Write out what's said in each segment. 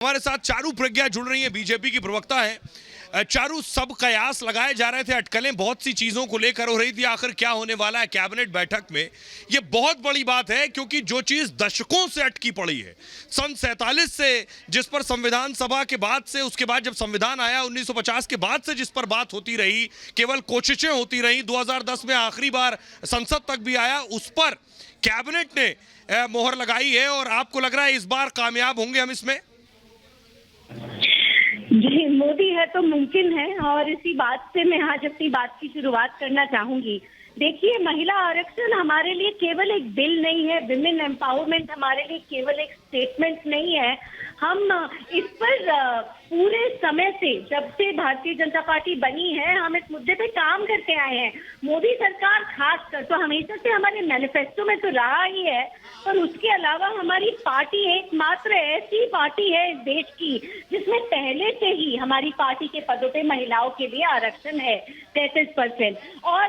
हमारे साथ चारू प्रज्ञा जुड़ रही है, बीजेपी की प्रवक्ता है। चारू, सब कयास लगाए जा रहे थे, अटकलें बहुत सी चीजों को लेकर हो रही थी, आखिर क्या होने वाला है कैबिनेट बैठक में। ये बहुत बड़ी बात है क्योंकि जो चीज दशकों से अटकी पड़ी है, सन 47 से जिस पर संविधान सभा के बाद से, उसके बाद जब संविधान आया 1950 के बाद से जिस पर बात होती रही, केवल कोशिशें होती रही, 2010 में आखिरी बार संसद तक भी आया, उस पर कैबिनेट ने मोहर लगाई है। और आपको लग रहा है इस बार कामयाब होंगे हम इसमें? जी, मोदी है तो मुमकिन है। और इसी बात से मैं आज अपनी बात की शुरुआत करना चाहूंगी। देखिए, महिला आरक्षण हमारे लिए केवल एक बिल नहीं है, विमेन एम्पावरमेंट हमारे लिए केवल एक स्टेटमेंट नहीं है। हम इस पर पूरे समय से, जब से भारतीय जनता पार्टी बनी है, हम इस मुद्दे पे काम करते आए हैं। मोदी सरकार खासकर तो हमेशा से हमारे मैनिफेस्टो में तो रहा ही है, पर उसके अलावा हमारी पार्टी एकमात्र ऐसी पार्टी है इस देश की जिसमें पहले से ही हमारी पार्टी के पदों पे महिलाओं के लिए आरक्षण है 33%। और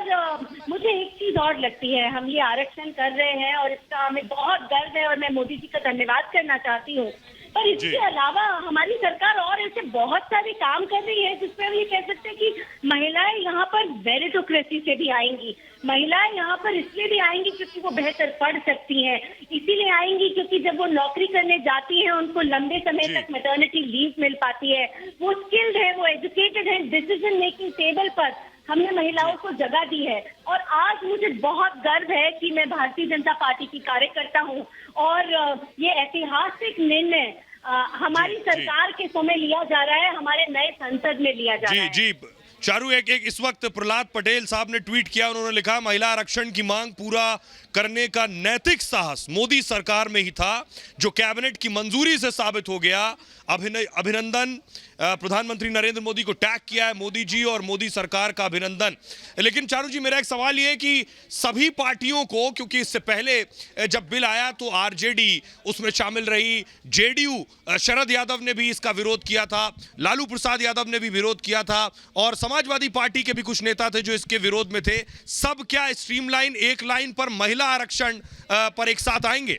मुझे एक चीज और लगती है, हम ये आरक्षण कर रहे हैं और इसका हमें बहुत गर्व है और मैं मोदी जी का धन्यवाद करना चाहती हूँ। पर इसके अलावा हमारी सरकार और ऐसे बहुत सारे काम कर रही है जिसमें हम ये कह सकते हैं कि महिलाएं यहाँ पर मेरिटोक्रेसी से भी आएंगी। महिलाएं यहाँ पर इसलिए भी आएंगी क्योंकि वो बेहतर पढ़ सकती हैं, इसीलिए आएंगी क्योंकि जब वो नौकरी करने जाती हैं उनको लंबे समय तक मैटरनिटी लीव मिल पाती है, वो स्किल्ड है, वो एजुकेटेड है, डिसीजन मेकिंग टेबल पर हमने महिलाओं को जगह दी है। और आज मुझे बहुत गर्व है कि मैं भारतीय जनता पार्टी की कार्यकर्ता हूँ और ये ऐतिहासिक निर्णय हमारी सरकार के समय लिया जा रहा है, हमारे नए संसद में लिया जा रहा है। जी चारू, एक इस वक्त प्रहलाद पटेल साहब ने ट्वीट किया, उन्होंने लिखा, महिला आरक्षण की मांग पूरा करने का नैतिक साहस मोदी सरकार में ही था, जो कैबिनेट की मंजूरी से साबित हो गया। अभिनंदन, प्रधानमंत्री नरेंद्र मोदी को टैग किया है, मोदी जी और मोदी सरकार का अभिनंदन। लेकिन चारू जी, मेरा एक सवाल ये है कि सभी पार्टियों को, क्योंकि इससे पहले जब बिल आया तो आरजेडी उसमें शामिल रही, जेडीयू, शरद यादव ने भी इसका विरोध किया था, लालू प्रसाद यादव ने भी विरोध किया था और समाजवादी पार्टी के भी कुछ नेता थे जो इसके विरोध में थे। सब क्या स्ट्रीमलाइन, एक लाइन पर महिला आरक्षण पर एक साथ आएंगे?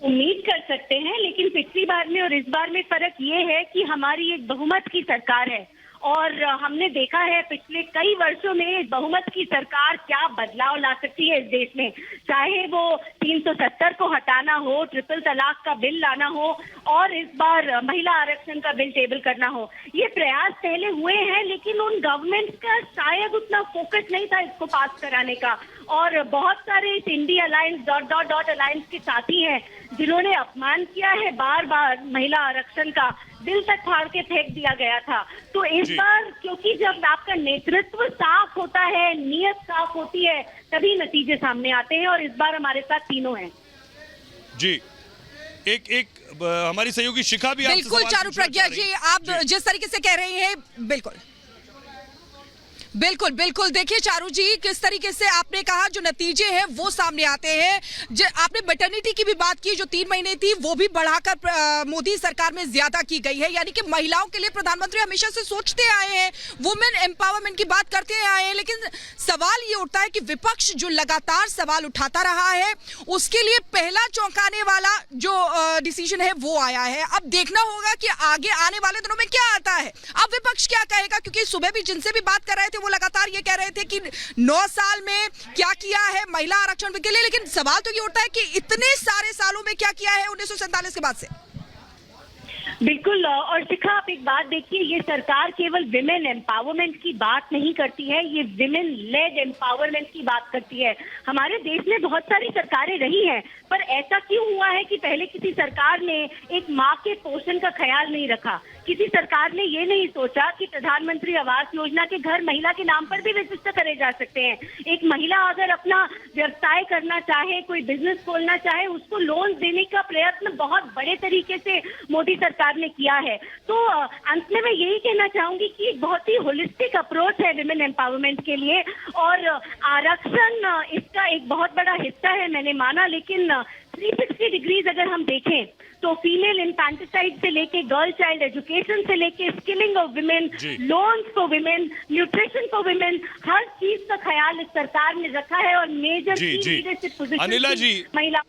उम्मीद कर सकते हैं, लेकिन पिछली बार में और इस बार में फर्क ये है कि हमारी एक बहुमत की सरकार है और हमने देखा है पिछले कई वर्षों में बहुमत की सरकार क्या बदलाव ला सकती है इस देश में। चाहे वो 370 को हटाना हो, ट्रिपल तलाक का बिल लाना हो और इस बार महिला आरक्षण का बिल टेबल करना हो, ये प्रयास पहले हुए हैं, लेकिन उन गवर्नमेंट का शायद उतना फोकस नहीं था इसको पास कराने का। और बहुत सारे इस इंडी अलायंस अलायंस के साथी हैं जिन्होंने अपमान किया है बार बार महिला आरक्षण का, दिल तक फाड़ के फेंक दिया गया था। तो इस बार क्योंकि जब आपका नेतृत्व साफ होता है, नीयत साफ होती है, तभी नतीजे सामने आते हैं और इस बार हमारे साथ तीनों हैं। जी, एक हमारी सहयोगी शिखा भी बिल्कुल चारू प्रज्ञा जी, आप जिस तरीके से कह रही हैं, बिल्कुल देखिए चारू जी, किस तरीके से आपने कहा जो नतीजे हैं वो सामने आते हैं। आपने मैटरनिटी की भी बात की, जो 3 महीने थी वो भी बढ़ाकर मोदी सरकार में ज्यादा की गई है, यानी कि महिलाओं के लिए प्रधानमंत्री हमेशा से सोचते आए हैं, वुमेन एम्पावरमेंट की बात करते आए हैं। लेकिन सवाल ये उठता है कि विपक्ष जो लगातार सवाल उठाता रहा है, उसके लिए पहला चौंकाने वाला जो डिसीजन है वो आया है। अब देखना होगा कि आगे आने वाले दिनों में क्या आता है, अब विपक्ष क्या कहेगा, क्योंकि सुबह भी जिनसे भी बात कर रहे थे वो लगातार ये कह रहे थे कि 9 साल में क्या किया है महिला आरक्षण के लिए। लेकिन सवाल तो ये उठता है कि इतने सारे सालों में क्या किया है 1947 के बाद से। बिल्कुल। और शिखा, आप एक बात देखिए, ये सरकार केवल विमेन एम्पावरमेंट की बात नहीं करती है, ये विमेन लेड एम्पावरमेंट की बात करती है। हमारे देश में बहुत सारी सरकारें रही हैं, पर ऐसा क्यों हुआ है कि पहले किसी सरकार ने एक माँ के पोषण का ख्याल नहीं रखा, किसी सरकार ने ये नहीं सोचा कि प्रधानमंत्री आवास योजना के घर महिला के नाम पर भी रजिस्टर करे जा सकते हैं। एक महिला अगर अपना व्यवसाय करना चाहे, कोई बिजनेस खोलना चाहे, उसको लोन देने का प्रयत्न बहुत बड़े तरीके से मोदी सरकार ने किया है। तो अंत में मैं यही कहना चाहूंगी कि एक बहुत ही होलिस्टिक अप्रोच है विमेन एम्पावरमेंट के लिए और आरक्षण इसका एक बहुत बड़ा हिस्सा है, मैंने माना। लेकिन 360 डिग्रीज अगर हम देखें तो फीमेल इंफेंटिसाइड से लेके गर्ल चाइल्ड एजुकेशन से लेके skilling of women, loans for women, nutrition for women, हर चीज का ख्याल इस सरकार ने रखा है और मेजर लीडरशिप पोजीशन महिला